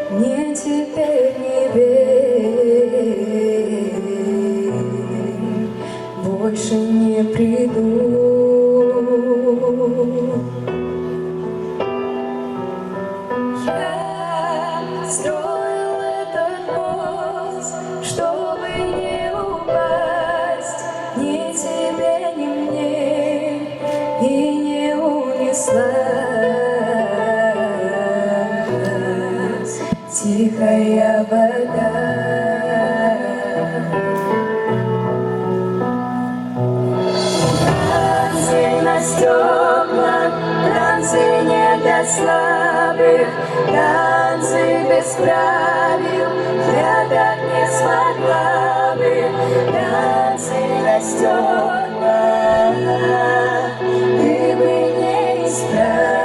Мне теперь не верь, больше не приду. Я строил этот мост, чтобы не упасть ни тебе, ни мне, и не унеслась тихая вода. Танцы на стеклах, танцы не для слабых, танцы без правил, я так не смогла бы. Танцы на стеклах, ты бы не исправил.